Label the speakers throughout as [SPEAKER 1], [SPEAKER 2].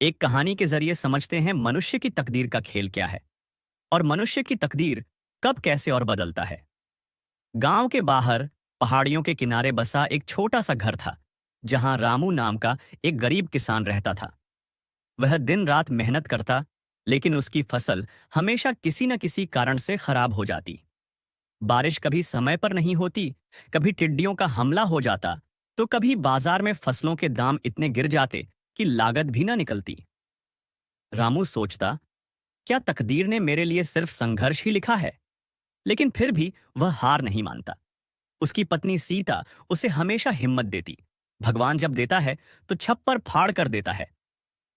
[SPEAKER 1] एक कहानी के जरिए समझते हैं मनुष्य की तकदीर का खेल क्या है और मनुष्य की तकदीर कब कैसे और बदलता है। गांव के बाहर पहाड़ियों के किनारे बसा एक छोटा सा घर था जहां रामू नाम का एक गरीब किसान रहता था। वह दिन रात मेहनत करता, लेकिन उसकी फसल हमेशा किसी न किसी कारण से खराब हो जाती। बारिश कभी समय पर नहीं होती, कभी टिड्डियों का हमला हो जाता, तो कभी बाजार में फसलों के दाम इतने गिर जाते कि लागत भी ना निकलती। रामू सोचता, क्या तकदीर ने मेरे लिए सिर्फ संघर्ष ही लिखा है? लेकिन फिर भी वह हार नहीं मानता। उसकी पत्नी सीता उसे हमेशा हिम्मत देती। भगवान जब देता है तो छप्पर फाड़ कर देता है।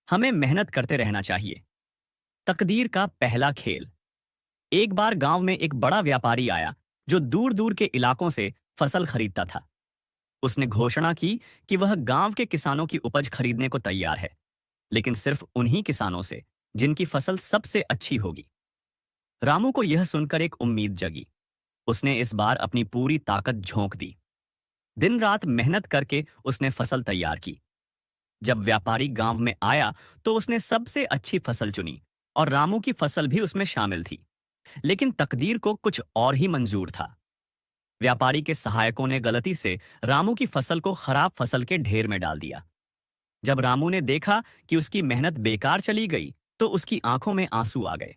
[SPEAKER 1] हमें मेहनत करते रहना चाहिए। तकदीर का पहला खेल। एक बार गांव में एक बड़ा व्यापारी आया जो दूर दूर के इलाकों से फसल खरीदता था। उसने घोषणा की कि वह गांव के किसानों की उपज खरीदने को तैयार है, लेकिन सिर्फ उन्हीं किसानों से जिनकी फसल सबसे अच्छी होगी। रामू को यह सुनकर एक उम्मीद जगी। उसने इस बार अपनी पूरी ताकत झोंक दी। दिन रात मेहनत करके उसने फसल तैयार की। जब व्यापारी गांव में आया तो उसने सबसे अच्छी फसल चुनी और रामू की फसल भी उसमें शामिल थी। लेकिन तकदीर को कुछ और ही मंजूर था। व्यापारी के सहायकों ने गलती से रामू की फसल को खराब फसल के ढेर में डाल दिया। जब रामू ने देखा कि उसकी मेहनत बेकार चली गई, तो उसकी आंखों में आंसू आ गए।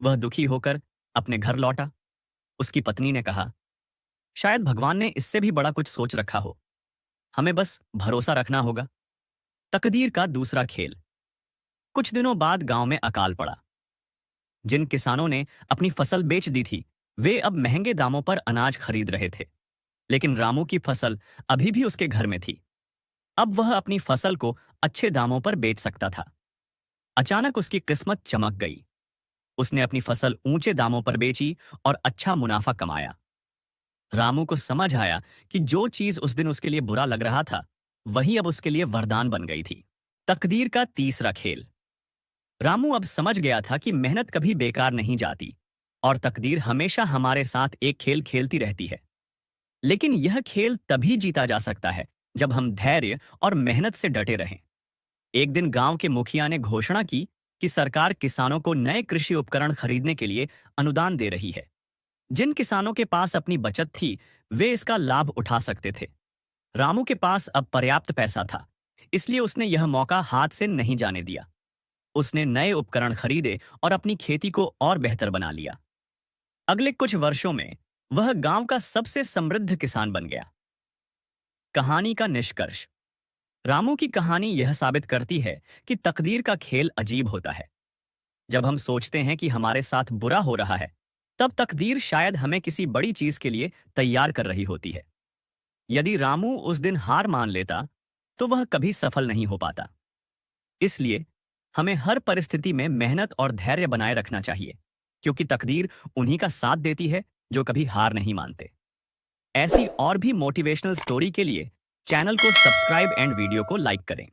[SPEAKER 1] वह दुखी होकर अपने घर लौटा। उसकी पत्नी ने कहा, शायद भगवान ने इससे भी बड़ा कुछ सोच रखा हो। हमें बस भरोसा रखना होगा। तकदीर का दूसरा खेल। कुछ दिनों बाद गांव में अकाल पड़ा। जिन किसानों ने अपनी फसल बेच दी थी, वे अब महंगे दामों पर अनाज खरीद रहे थे। लेकिन रामू की फसल अभी भी उसके घर में थी। अब वह अपनी फसल को अच्छे दामों पर बेच सकता था। अचानक उसकी किस्मत चमक गई। उसने अपनी फसल ऊंचे दामों पर बेची और अच्छा मुनाफा कमाया। रामू को समझ आया कि जो चीज उस दिन उसके लिए बुरा लग रहा था, वही अब उसके लिए वरदान बन गई थी। तकदीर का तीसरा खेल। रामू अब समझ गया था कि मेहनत कभी बेकार नहीं जाती और तकदीर हमेशा हमारे साथ एक खेल खेलती रहती है। लेकिन यह खेल तभी जीता जा सकता है जब हम धैर्य और मेहनत से डटे रहें। एक दिन गांव के मुखिया ने घोषणा की कि सरकार किसानों को नए कृषि उपकरण खरीदने के लिए अनुदान दे रही है। जिन किसानों के पास अपनी बचत थी, वे इसका लाभ उठा सकते थे। रामू के पास अब पर्याप्त पैसा था, इसलिए उसने यह मौका हाथ से नहीं जाने दिया। उसने नए उपकरण खरीदे और अपनी खेती को और बेहतर बना लिया। अगले कुछ वर्षों में वह गांव का सबसे समृद्ध किसान बन गया। कहानी का निष्कर्ष। रामू की कहानी यह साबित करती है कि तकदीर का खेल अजीब होता है। जब हम सोचते हैं कि हमारे साथ बुरा हो रहा है, तब तकदीर शायद हमें किसी बड़ी चीज के लिए तैयार कर रही होती है। यदि रामू उस दिन हार मान लेता, तो वह कभी सफल नहीं हो पाता। इसलिए हमें हर परिस्थिति में मेहनत और धैर्य बनाए रखना चाहिए, क्योंकि तकदीर उन्हीं का साथ देती है जो कभी हार नहीं मानते। ऐसी और भी मोटिवेशनल स्टोरी के लिए चैनल को सब्सक्राइब एंड वीडियो को लाइक करें।